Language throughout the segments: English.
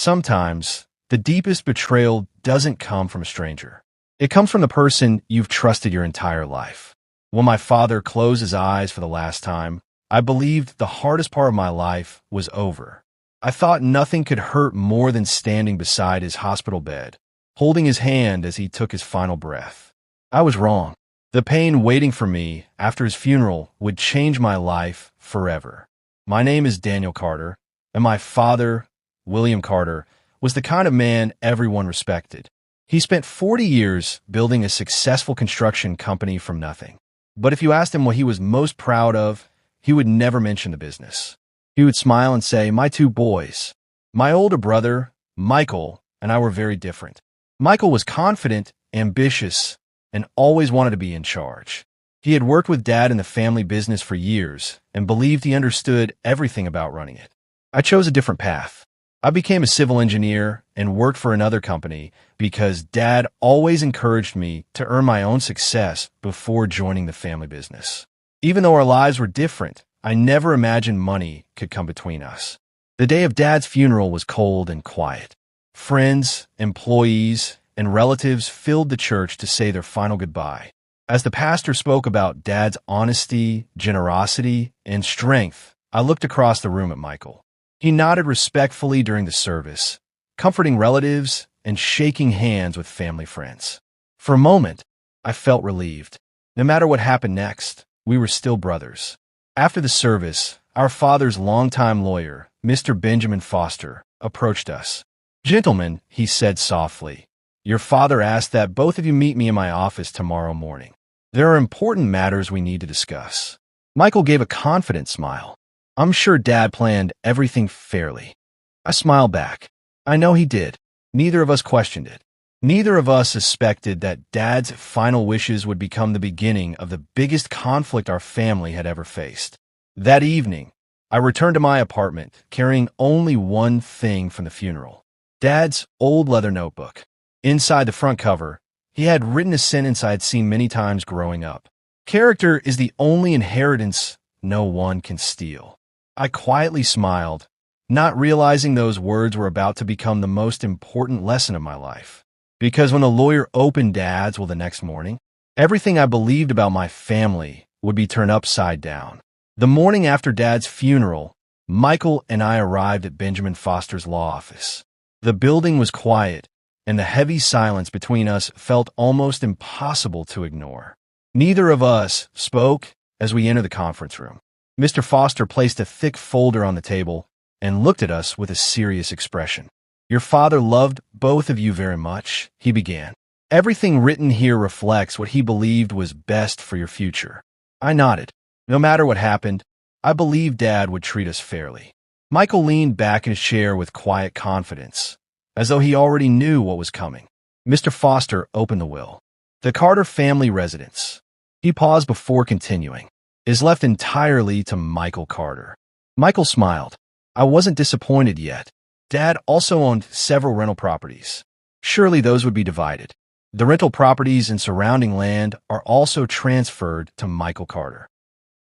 Sometimes, the deepest betrayal doesn't come from a stranger. It comes from the person you've trusted your entire life. When my father closed his eyes for the last time, I believed the hardest part of my life was over. I thought nothing could hurt more than standing beside his hospital bed, holding his hand as he took his final breath. I was wrong. The pain waiting for me after his funeral would change my life forever. My name is Daniel Carter, and my father, William Carter, was the kind of man everyone respected. He spent 40 years building a successful construction company from nothing. But if you asked him what he was most proud of, he would never mention the business. He would smile and say, "My two boys." My older brother, Michael, and I were very different. Michael was confident, ambitious, and always wanted to be in charge. He had worked with Dad in the family business for years and believed he understood everything about running it. I chose a different path. I became a civil engineer and worked for another company because Dad always encouraged me to earn my own success before joining the family business. Even though our lives were different, I never imagined money could come between us. The day of Dad's funeral was cold and quiet. Friends, employees, and relatives filled the church to say their final goodbye. As the pastor spoke about Dad's honesty, generosity, and strength, I looked across the room at Michael. He nodded respectfully during the service, comforting relatives and shaking hands with family friends. For a moment, I felt relieved. No matter what happened next, we were still brothers. After the service, our father's longtime lawyer, Mr. Benjamin Foster, approached us. "Gentlemen," he said softly, "your father asked that both of you meet me in my office tomorrow morning. There are important matters we need to discuss." Michael gave a confident smile. "I'm sure Dad planned everything fairly." I smiled back. I know he did. Neither of us questioned it. Neither of us suspected that Dad's final wishes would become the beginning of the biggest conflict our family had ever faced. That evening, I returned to my apartment, carrying only one thing from the funeral: Dad's old leather notebook. Inside the front cover, he had written a sentence I had seen many times growing up. "Character is the only inheritance no one can steal." I quietly smiled, not realizing those words were about to become the most important lesson of my life. Because when the lawyer opened Dad's will the next morning, everything I believed about my family would be turned upside down. The morning after Dad's funeral, Michael and I arrived at Benjamin Foster's law office. The building was quiet, and the heavy silence between us felt almost impossible to ignore. Neither of us spoke as we entered the conference room. Mr. Foster placed a thick folder on the table and looked at us with a serious expression. "Your father loved both of you very much," he began. "Everything written here reflects what he believed was best for your future." I nodded. No matter what happened, I believed Dad would treat us fairly. Michael leaned back in his chair with quiet confidence, as though he already knew what was coming. Mr. Foster opened the will. "The Carter family residence," he paused before continuing, "is left entirely to Michael Carter." Michael smiled. I wasn't disappointed yet. Dad also owned several rental properties. Surely those would be divided. The rental properties and surrounding land are also transferred to Michael Carter.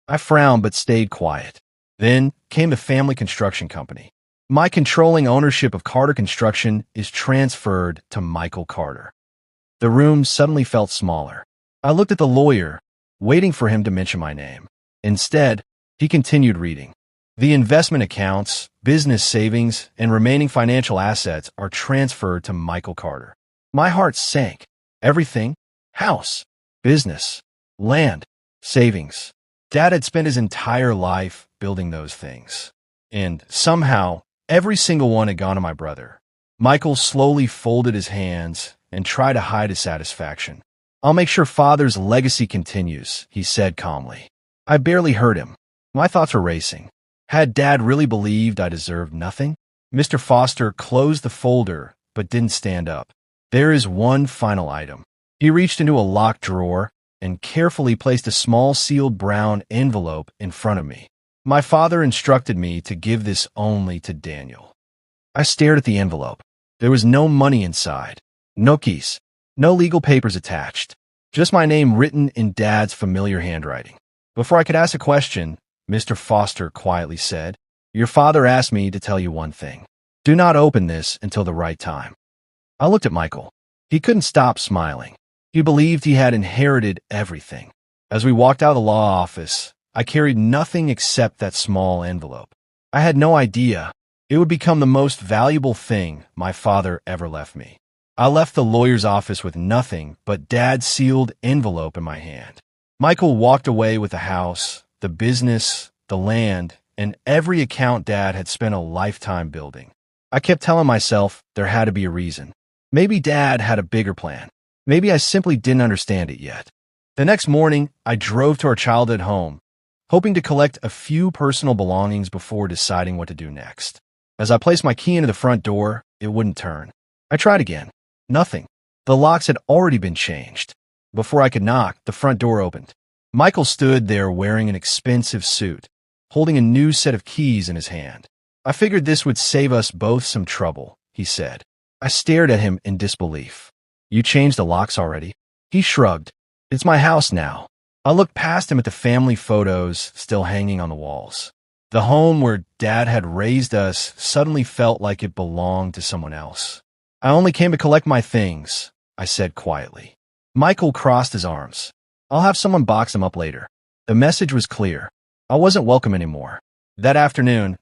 I frowned but stayed quiet. Then came the family construction company. My controlling ownership of Carter Construction is transferred to Michael Carter. The room suddenly felt smaller. I looked at the lawyer, waiting for him to mention my name. Instead, he continued reading. "The investment accounts, business savings, and remaining financial assets are transferred to Michael Carter." My heart sank. Everything: house, business, land, savings. Dad had spent his entire life building those things. And somehow, every single one had gone to my brother. Michael slowly folded his hands and tried to hide his satisfaction. "I'll make sure Father's legacy continues," he said calmly. I barely heard him. My thoughts were racing. Had Dad really believed I deserved nothing? Mr. Foster closed the folder, but didn't stand up. "There is one final item." He reached into a locked drawer and carefully placed a small sealed brown envelope in front of me. "My father instructed me to give this only to Daniel." I stared at the envelope. There was no money inside, no keys, no legal papers attached, just my name written in Dad's familiar handwriting. Before I could ask a question, Mr. Foster quietly said, "Your father asked me to tell you one thing." Do not open this until the right time. I looked at Michael. He couldn't stop smiling. He believed he had inherited everything. As we walked out of the law office, I carried nothing except that small envelope. I had no idea it would become the most valuable thing my father ever left me. I left the lawyer's office with nothing but Dad's sealed envelope in my hand. Michael walked away with the house, the business, the land, and every account Dad had spent a lifetime building. I kept telling myself there had to be a reason. Maybe Dad had a bigger plan. Maybe I simply didn't understand it yet. The next morning, I drove to our childhood home, hoping to collect a few personal belongings before deciding what to do next. As I placed my key into the front door, it wouldn't turn. I tried again. Nothing. The locks had already been changed. Before I could knock, the front door opened. Michael stood there wearing an expensive suit, holding a new set of keys in his hand. I figured this would save us both some trouble, he said. I stared at him in disbelief. You changed the locks already? He shrugged. It's my house now. I looked past him at the family photos still hanging on the walls. The home where Dad had raised us suddenly felt like it belonged to someone else. I only came to collect my things, I said quietly. Michael crossed his arms. I'll have someone box them up later. The message was clear. I wasn't welcome anymore. That afternoon,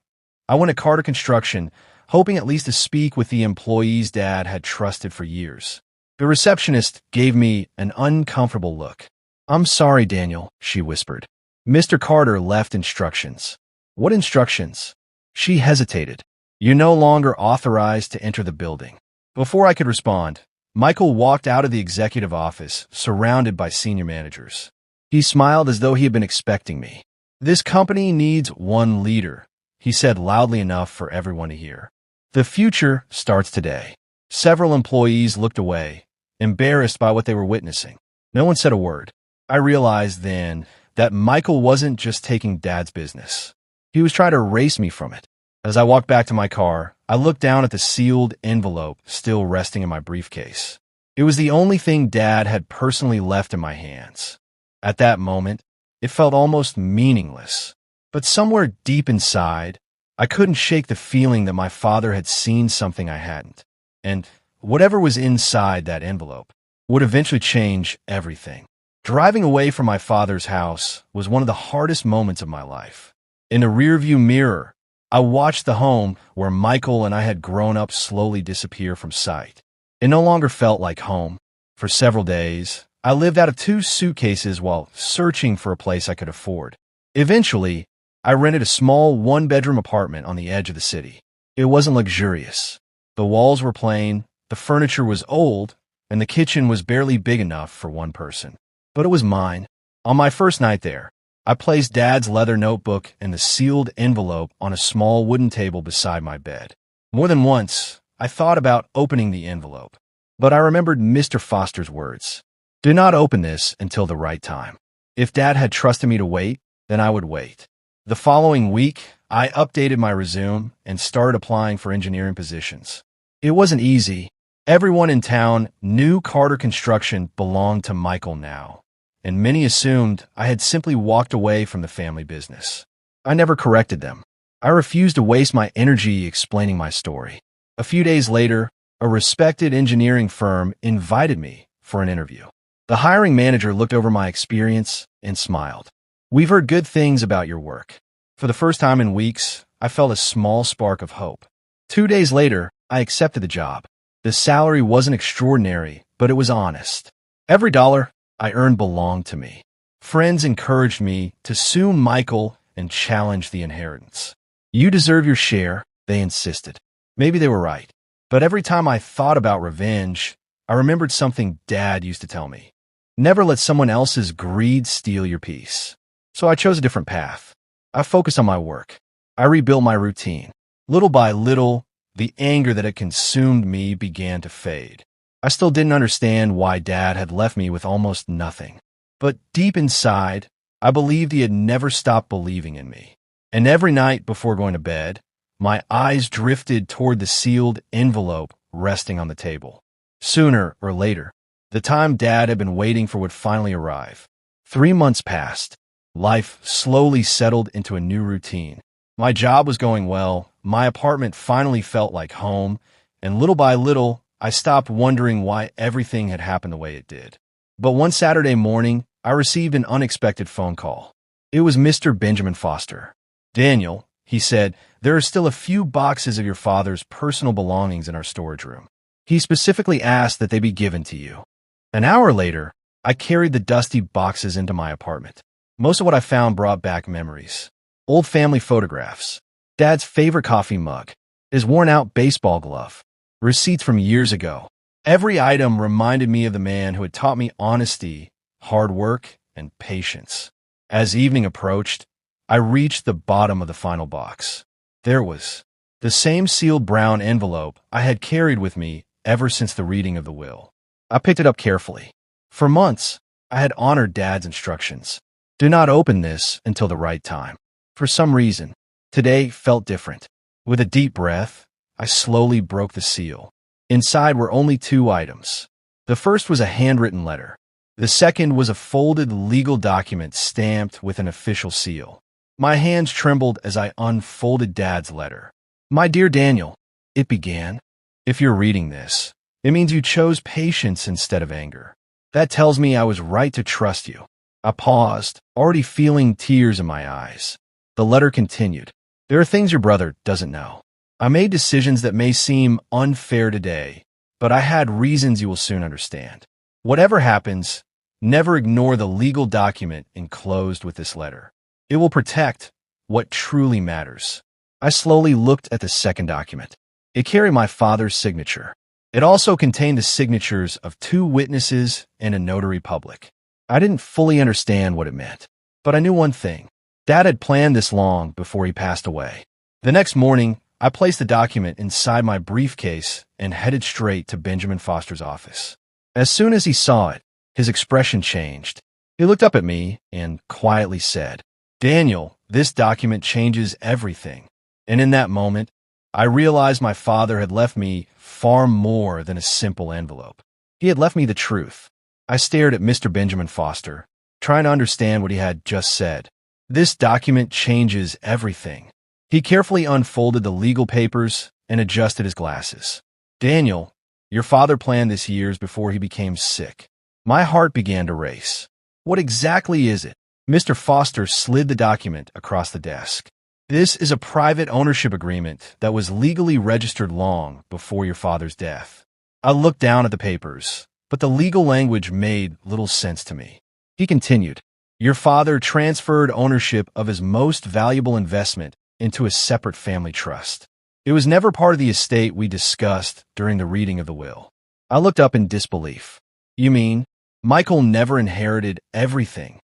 I went to Carter Construction, hoping at least to speak with the employees Dad had trusted for years. The receptionist gave me an uncomfortable look. I'm sorry, Daniel, she whispered. Mr. Carter left instructions. What instructions? She hesitated. You're no longer authorized to enter the building. Before I could respond, Michael walked out of the executive office, surrounded by senior managers. He smiled as though he had been expecting me. This company needs one leader, he said loudly enough for everyone to hear. The future starts today. Several employees looked away, embarrassed by what they were witnessing. No one said a word. I realized then that Michael wasn't just taking Dad's business. He was trying to erase me from it. As I walked back to my car, I looked down at the sealed envelope still resting in my briefcase. It was the only thing Dad had personally left in my hands. At that moment, it felt almost meaningless. But somewhere deep inside, I couldn't shake the feeling that my father had seen something I hadn't. And whatever was inside that envelope would eventually change everything. Driving away from my father's house was one of the hardest moments of my life. In the rearview mirror, I watched the home where Michael and I had grown up slowly disappear from sight. It no longer felt like home. For several days, I lived out of 2 suitcases while searching for a place I could afford. Eventually, I rented a small 1-bedroom apartment on the edge of the city. It wasn't luxurious. The walls were plain, the furniture was old, and the kitchen was barely big enough for one person. But it was mine. On my first night there, I placed Dad's leather notebook and the sealed envelope on a small wooden table beside my bed. More than once, I thought about opening the envelope, but I remembered Mr. Foster's words. Do not open this until the right time. If Dad had trusted me to wait, then I would wait. The following week, I updated my resume and started applying for engineering positions. It wasn't easy. Everyone in town knew Carter Construction belonged to Michael now, and many assumed I had simply walked away from the family business. I never corrected them. I refused to waste my energy explaining my story. A few days later, a respected engineering firm invited me for an interview. The hiring manager looked over my experience and smiled. We've heard good things about your work. For the first time in weeks, I felt a small spark of hope. 2 days later, I accepted the job. The salary wasn't extraordinary, but it was honest. Every dollar I earned belonged to me. Friends encouraged me to sue Michael and challenge the inheritance. You deserve your share, they insisted. Maybe they were right. But every time I thought about revenge, I remembered something Dad used to tell me. Never let someone else's greed steal your peace. So I chose a different path. I focused on my work. I rebuilt my routine. Little by little, the anger that had consumed me began to fade. I still didn't understand why Dad had left me with almost nothing. But deep inside, I believed he had never stopped believing in me. And every night before going to bed, my eyes drifted toward the sealed envelope resting on the table. Sooner or later, the time Dad had been waiting for would finally arrive. 3 months passed. Life slowly settled into a new routine. My job was going well, my apartment finally felt like home, and little by little, I stopped wondering why everything had happened the way it did. But one Saturday morning, I received an unexpected phone call. It was Mr. Benjamin Foster. "Daniel," he said, "there are still a few boxes of your father's personal belongings in our storage room. He specifically asked that they be given to you." An hour later, I carried the dusty boxes into my apartment. Most of what I found brought back memories. Old family photographs, Dad's favorite coffee mug, his worn-out baseball glove, receipts from years ago. Every item reminded me of the man who had taught me honesty, hard work, and patience. As evening approached, I reached the bottom of the final box. There was the same sealed brown envelope I had carried with me ever since the reading of the will. I picked it up carefully. For months, I had honored Dad's instructions. Do not open this until the right time. For some reason, today felt different. With a deep breath, I slowly broke the seal. Inside were only two items. The first was a handwritten letter. The second was a folded legal document stamped with an official seal. My hands trembled as I unfolded Dad's letter. "My dear Daniel," it began, "if you're reading this, it means you chose patience instead of anger. That tells me I was right to trust you." I paused, already feeling tears in my eyes. The letter continued. "There are things your brother doesn't know. I made decisions that may seem unfair today, but I had reasons you will soon understand. Whatever happens, never ignore the legal document enclosed with this letter. It will protect what truly matters." I slowly looked at the second document. It carried my father's signature. It also contained the signatures of two witnesses and a notary public. I didn't fully understand what it meant, but I knew one thing. Dad had planned this long before he passed away. The next morning, I placed the document inside my briefcase and headed straight to Benjamin Foster's office. As soon as he saw it, his expression changed. He looked up at me and quietly said, "Daniel, this document changes everything." And in that moment, I realized my father had left me far more than a simple envelope. He had left me the truth. I stared at Mr. Benjamin Foster, trying to understand what he had just said. "This document changes everything." He carefully unfolded the legal papers and adjusted his glasses. "Daniel, your father planned this years before he became sick." My heart began to race. "What exactly is it?" Mr. Foster slid the document across the desk. "This is a private ownership agreement that was legally registered long before your father's death." I looked down at the papers, but the legal language made little sense to me. He continued, "Your father transferred ownership of his most valuable investment into a separate family trust. It was never part of the estate we discussed during the reading of the will." I looked up in disbelief. "You mean Michael never inherited everything?"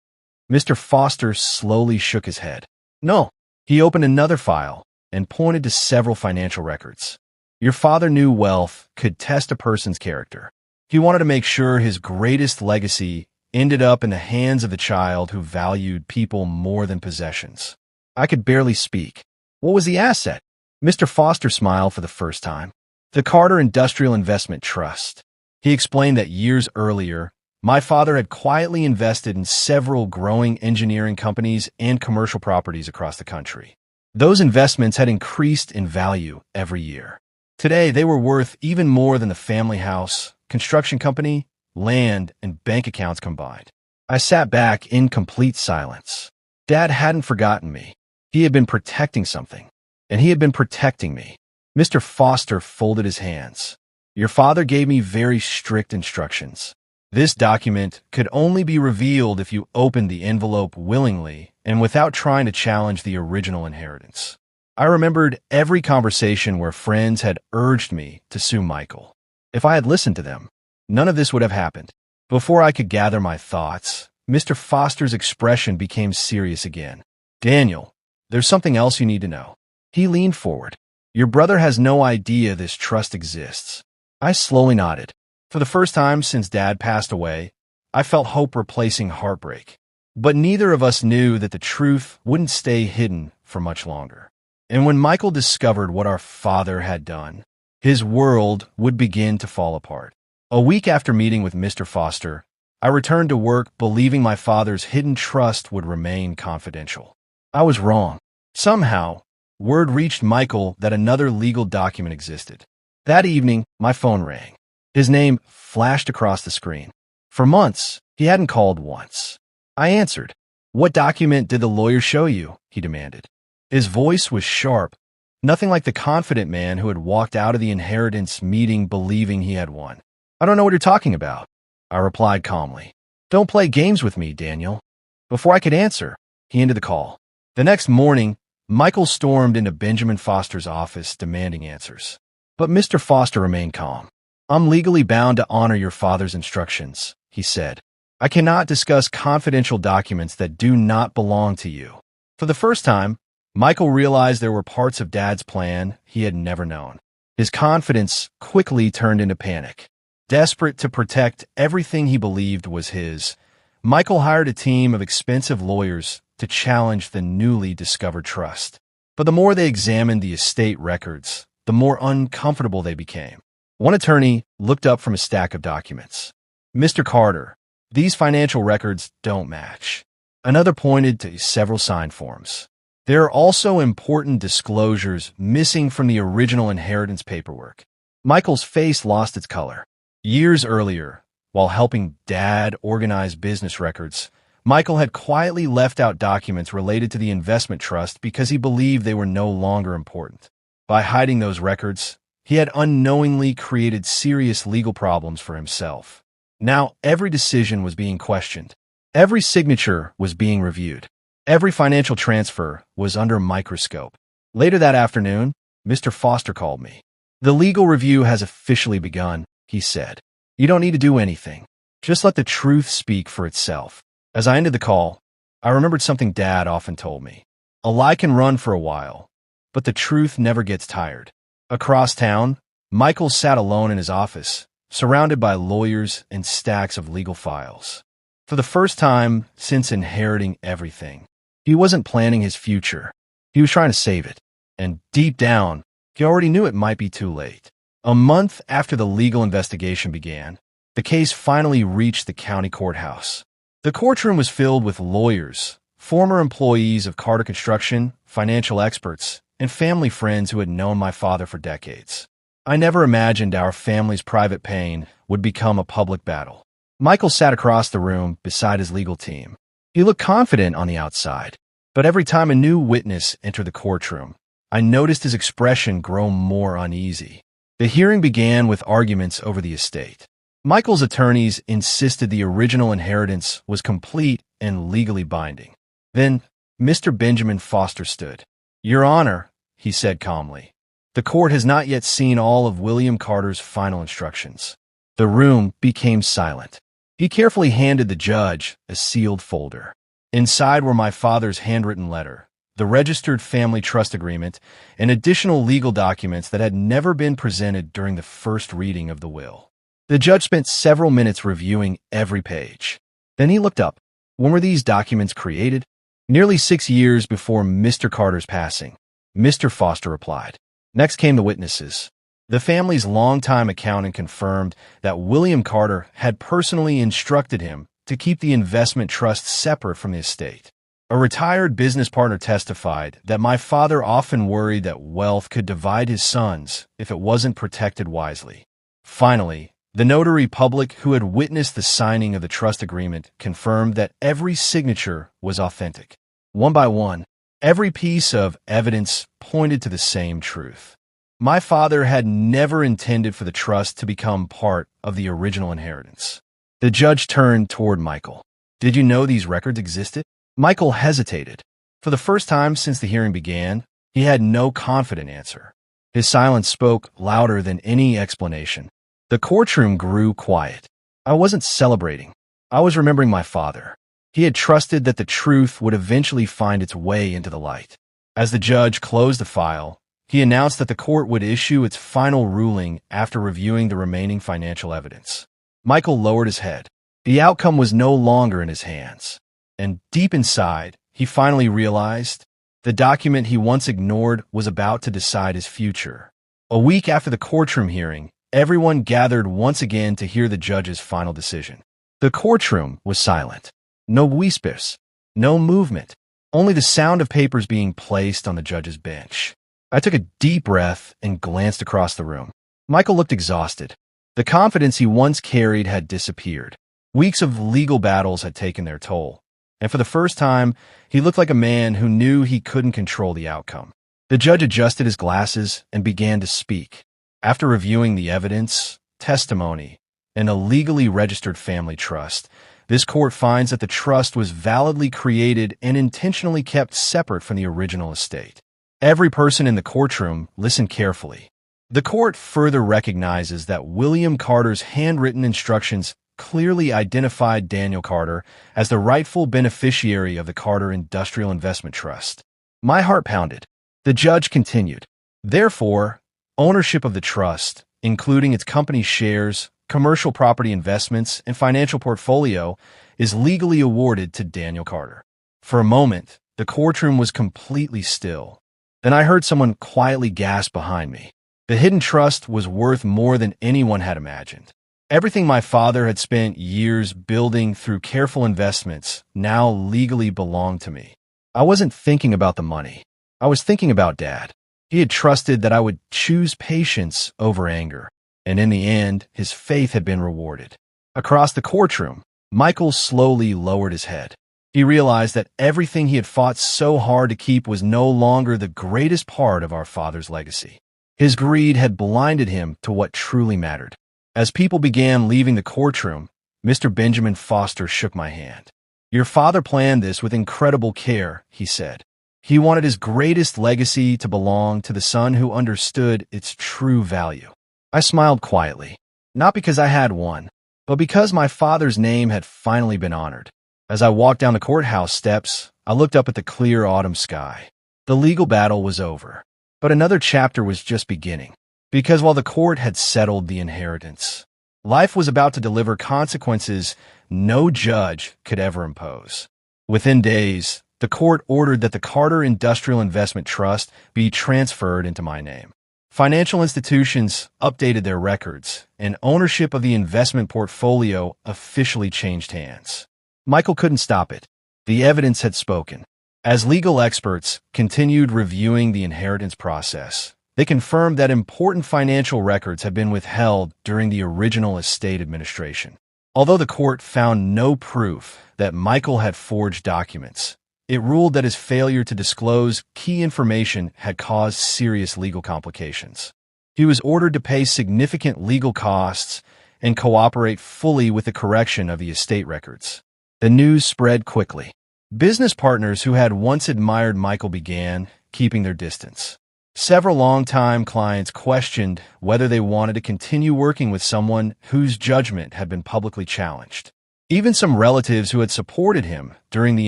Mr. Foster slowly shook his head. "No." He opened another file and pointed to several financial records. "Your father knew wealth could test a person's character. He wanted to make sure his greatest legacy ended up in the hands of the child who valued people more than possessions." I could barely speak. "What was the asset?" Mr. Foster smiled for the first time. "The Carter Industrial Investment Trust." He explained that years earlier, my father had quietly invested in several growing engineering companies and commercial properties across the country. Those investments had increased in value every year. Today, they were worth even more than the family house, construction company, land, and bank accounts combined. I sat back in complete silence. Dad hadn't forgotten me. He had been protecting something, and he had been protecting me. Mr. Foster folded his hands. "Your father gave me very strict instructions. This document could only be revealed if you opened the envelope willingly and without trying to challenge the original inheritance." I remembered every conversation where friends had urged me to sue Michael. If I had listened to them, none of this would have happened. Before I could gather my thoughts, Mr. Foster's expression became serious again. "Daniel, there's something else you need to know." He leaned forward. "Your brother has no idea this trust exists." I slowly nodded. For the first time since Dad passed away, I felt hope replacing heartbreak. But neither of us knew that the truth wouldn't stay hidden for much longer. And when Michael discovered what our father had done, his world would begin to fall apart. A week after meeting with Mr. Foster, I returned to work believing my father's hidden trust would remain confidential. I was wrong. Somehow, word reached Michael that another legal document existed. That evening, my phone rang. His name flashed across the screen. For months, he hadn't called once. I answered. "What document did the lawyer show you?" he demanded. His voice was sharp, nothing like the confident man who had walked out of the inheritance meeting believing he had won. "I don't know what you're talking about," I replied calmly. "Don't play games with me, Daniel." Before I could answer, he ended the call. The next morning, Michael stormed into Benjamin Foster's office demanding answers. But Mr. Foster remained calm. "I'm legally bound to honor your father's instructions," he said. "I cannot discuss confidential documents that do not belong to you." For the first time, Michael realized there were parts of Dad's plan he had never known. His confidence quickly turned into panic. Desperate to protect everything he believed was his, Michael hired a team of expensive lawyers to challenge the newly discovered trust. But the more they examined the estate records, the more uncomfortable they became. One attorney looked up from a stack of documents. "Mr. Carter, these financial records don't match." Another pointed to several signed forms. "There are also important disclosures missing from the original inheritance paperwork." Michael's face lost its color. Years earlier, while helping Dad organize business records, Michael had quietly left out documents related to the investment trust because he believed they were no longer important. By hiding those records, he had unknowingly created serious legal problems for himself. Now every decision was being questioned. Every signature was being reviewed. Every financial transfer was under a microscope. Later that afternoon, Mr. Foster called me. "The legal review has officially begun," he said. "You don't need to do anything. Just let the truth speak for itself." As I ended the call, I remembered something Dad often told me. A lie can run for a while, but the truth never gets tired. Across town, Michael sat alone in his office, surrounded by lawyers and stacks of legal files. For the first time since inheriting everything, he wasn't planning his future. He was trying to save it. And deep down, he already knew it might be too late. A month after the legal investigation began, the case finally reached the county courthouse. The courtroom was filled with lawyers, former employees of Carter Construction, financial experts, and family friends who had known my father for decades. I never imagined our family's private pain would become a public battle. Michael sat across the room beside his legal team. He looked confident on the outside, but every time a new witness entered the courtroom, I noticed his expression grow more uneasy. The hearing began with arguments over the estate. Michael's attorneys insisted the original inheritance was complete and legally binding. Then, Mr. Benjamin Foster stood. "Your Honor," he said calmly, "the court has not yet seen all of William Carter's final instructions." The room became silent. He carefully handed the judge a sealed folder. Inside were my father's handwritten letter, the registered family trust agreement, and additional legal documents that had never been presented during the first reading of the will. The judge spent several minutes reviewing every page. Then he looked up. "When were these documents created?" "Nearly 6 years before Mr. Carter's passing," Mr. Foster replied. Next came the witnesses. The family's longtime accountant confirmed that William Carter had personally instructed him to keep the investment trust separate from the estate. A retired business partner testified that my father often worried that wealth could divide his sons if it wasn't protected wisely. Finally, the notary public who had witnessed the signing of the trust agreement confirmed that every signature was authentic. One by one, every piece of evidence pointed to the same truth. My father had never intended for the trust to become part of the original inheritance. The judge turned toward Michael. "Did you know these records existed?" Michael hesitated. For the first time since the hearing began, he had no confident answer. His silence spoke louder than any explanation. The courtroom grew quiet. I wasn't celebrating. I was remembering my father. He had trusted that the truth would eventually find its way into the light. As the judge closed the file, he announced that the court would issue its final ruling after reviewing the remaining financial evidence. Michael lowered his head. The outcome was no longer in his hands. And deep inside, he finally realized the document he once ignored was about to decide his future. A week after the courtroom hearing, everyone gathered once again to hear the judge's final decision. The courtroom was silent. No whispers, no movement, only the sound of papers being placed on the judge's bench. I took a deep breath and glanced across the room. Michael looked exhausted. The confidence he once carried had disappeared. Weeks of legal battles had taken their toll, and for the first time, he looked like a man who knew he couldn't control the outcome. The judge adjusted his glasses and began to speak. After reviewing the evidence, testimony, and a legally registered family trust, this court finds that the trust was validly created and intentionally kept separate from the original estate. Every person in the courtroom listened carefully. The court further recognizes that William Carter's handwritten instructions clearly identified Daniel Carter as the rightful beneficiary of the Carter Industrial Investment Trust. My heart pounded. The judge continued, "Therefore, ownership of the trust, including its company's shares, commercial property investments, and financial portfolio, is legally awarded to Daniel Carter." For a moment, the courtroom was completely still. Then I heard someone quietly gasp behind me. The hidden trust was worth more than anyone had imagined. Everything my father had spent years building through careful investments now legally belonged to me. I wasn't thinking about the money. I was thinking about Dad. He had trusted that I would choose patience over anger, and in the end, his faith had been rewarded. Across the courtroom, Michael slowly lowered his head. He realized that everything he had fought so hard to keep was no longer the greatest part of our father's legacy. His greed had blinded him to what truly mattered. As people began leaving the courtroom, Mr. Benjamin Foster shook my hand. "Your father planned this with incredible care," he said. "He wanted his greatest legacy to belong to the son who understood its true value." I smiled quietly, not because I had one, but because my father's name had finally been honored. As I walked down the courthouse steps, I looked up at the clear autumn sky. The legal battle was over, but another chapter was just beginning. Because while the court had settled the inheritance, life was about to deliver consequences no judge could ever impose. Within days, the court ordered that the Carter Industrial Investment Trust be transferred into my name. Financial institutions updated their records, and ownership of the investment portfolio officially changed hands. Michael couldn't stop it. The evidence had spoken. As legal experts continued reviewing the inheritance process, they confirmed that important financial records had been withheld during the original estate administration. Although the court found no proof that Michael had forged documents, it ruled that his failure to disclose key information had caused serious legal complications. He was ordered to pay significant legal costs and cooperate fully with the correction of the estate records. The news spread quickly. Business partners who had once admired Michael began keeping their distance. Several longtime clients questioned whether they wanted to continue working with someone whose judgment had been publicly challenged. Even some relatives who had supported him during the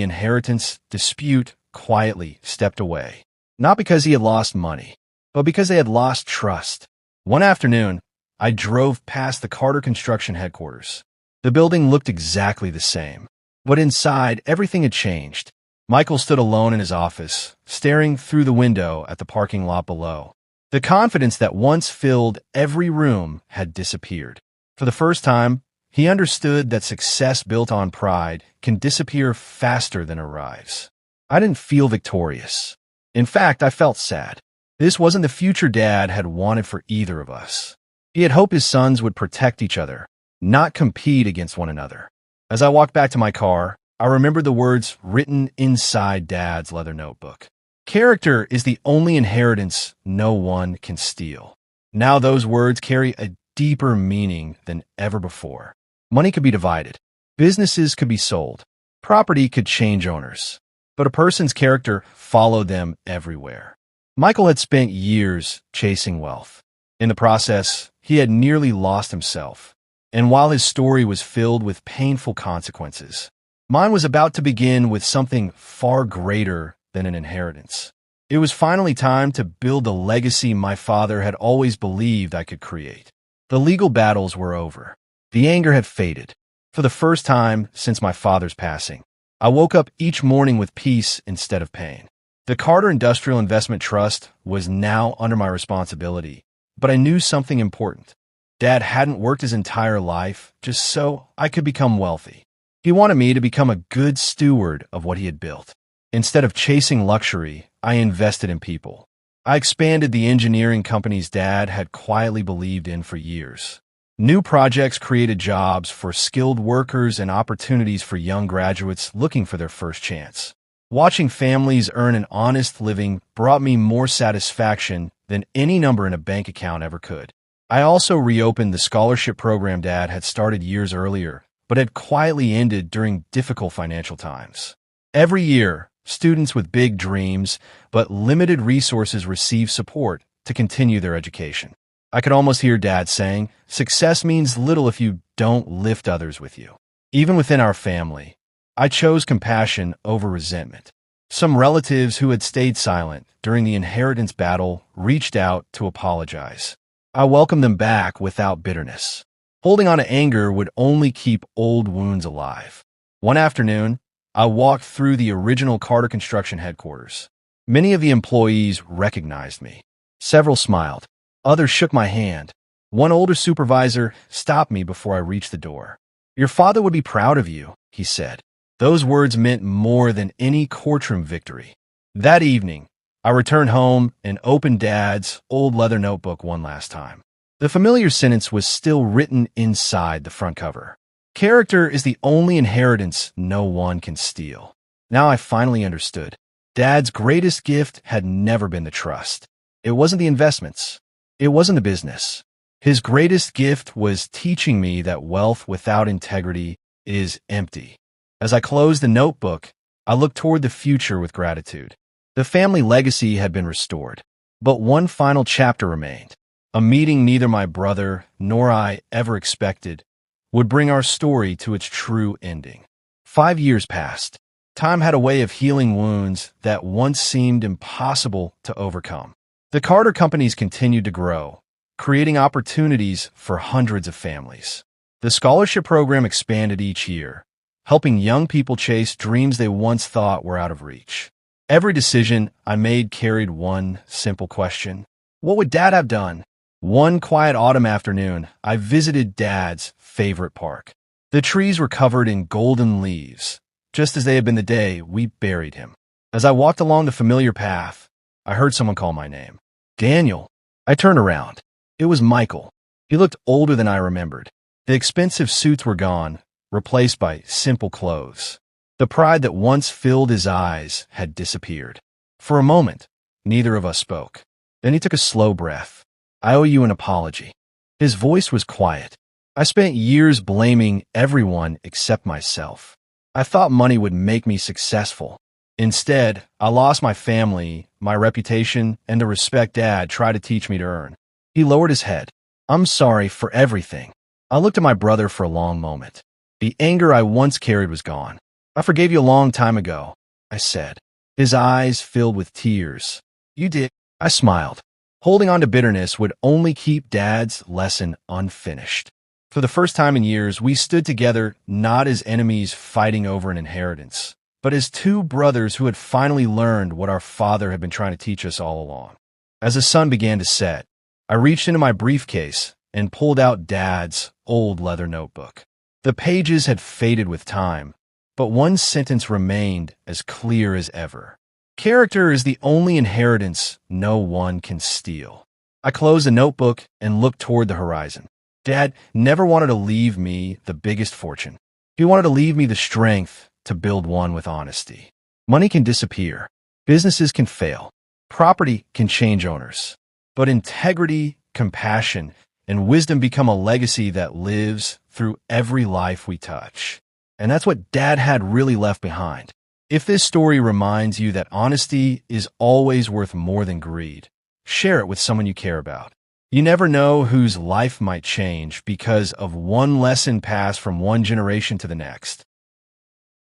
inheritance dispute quietly stepped away, not because he had lost money, but because they had lost trust. One afternoon, I drove past the Carter Construction headquarters. The building looked exactly the same, but inside, everything had changed. Michael stood alone in his office, staring through the window at the parking lot below. The confidence that once filled every room had disappeared. For the first time, he understood that success built on pride can disappear faster than arrives. I didn't feel victorious. In fact, I felt sad. This wasn't the future Dad had wanted for either of us. He had hoped his sons would protect each other, not compete against one another. As I walked back to my car, I remembered the words written inside Dad's leather notebook. Character is the only inheritance no one can steal. Now those words carry a deeper meaning than ever before. Money could be divided. Businesses could be sold. Property could change owners. But a person's character followed them everywhere. Michael had spent years chasing wealth. In the process, he had nearly lost himself. And while his story was filled with painful consequences, mine was about to begin with something far greater than an inheritance. It was finally time to build the legacy my father had always believed I could create. The legal battles were over. The anger had faded. For the first time since my father's passing, I woke up each morning with peace instead of pain. The Carter Industrial Investment Trust was now under my responsibility, but I knew something important. Dad hadn't worked his entire life just so I could become wealthy. He wanted me to become a good steward of what he had built. Instead of chasing luxury, I invested in people. I expanded the engineering companies Dad had quietly believed in for years. New projects created jobs for skilled workers and opportunities for young graduates looking for their first chance. Watching families earn an honest living brought me more satisfaction than any number in a bank account ever could. I also reopened the scholarship program Dad had started years earlier, but had quietly ended during difficult financial times. Every year, students with big dreams but limited resources receive support to continue their education. I could almost hear Dad saying, "Success means little if you don't lift others with you." Even within our family, I chose compassion over resentment. Some relatives who had stayed silent during the inheritance battle reached out to apologize. I welcomed them back without bitterness. Holding on to anger would only keep old wounds alive. One afternoon, I walked through the original Carter Construction headquarters. Many of the employees recognized me. Several smiled. Others shook my hand. One older supervisor stopped me before I reached the door. "Your father would be proud of you," he said. Those words meant more than any courtroom victory. That evening, I returned home and opened Dad's old leather notebook one last time. The familiar sentence was still written inside the front cover. Character is the only inheritance no one can steal. Now I finally understood. Dad's greatest gift had never been the trust. It wasn't the investments. It wasn't the business. His greatest gift was teaching me that wealth without integrity is empty. As I closed the notebook, I looked toward the future with gratitude. The family legacy had been restored, but one final chapter remained. A meeting neither my brother nor I ever expected would bring our story to its true ending. 5 years passed. Time had a way of healing wounds that once seemed impossible to overcome. The Carter companies continued to grow, creating opportunities for hundreds of families. The scholarship program expanded each year, helping young people chase dreams they once thought were out of reach. Every decision I made carried one simple question: what would Dad have done? One quiet autumn afternoon, I visited Dad's favorite park. The trees were covered in golden leaves, just as they had been the day we buried him. As I walked along the familiar path, I heard someone call my name. "Daniel." I turned around. It was Michael. He looked older than I remembered. The expensive suits were gone, replaced by simple clothes. The pride that once filled his eyes had disappeared. For a moment, neither of us spoke. Then he took a slow breath. "I owe you an apology." His voice was quiet. I spent years blaming everyone except myself. I thought money would make me successful. Instead, I lost my family, my reputation, and the respect Dad tried to teach me to earn. He lowered his head. "I'm sorry for everything." I looked at my brother for a long moment. The anger I once carried was gone. "I forgave you a long time ago," I said. His eyes filled with tears. "You did." I smiled. Holding on to bitterness would only keep Dad's lesson unfinished. For the first time in years, we stood together not as enemies fighting over an inheritance, but as two brothers who had finally learned what our father had been trying to teach us all along. As the sun began to set, I reached into my briefcase and pulled out Dad's old leather notebook. The pages had faded with time, but one sentence remained as clear as ever. Character is the only inheritance no one can steal. I closed the notebook and looked toward the horizon. Dad never wanted to leave me the biggest fortune. He wanted to leave me the strength to build one with honesty. Money can disappear. Businesses can fail. Property can change owners. But integrity, compassion, and wisdom become a legacy that lives through every life we touch. And that's what Dad had really left behind. If this story reminds you that honesty is always worth more than greed, share it with someone you care about. You never know whose life might change because of one lesson passed from one generation to the next.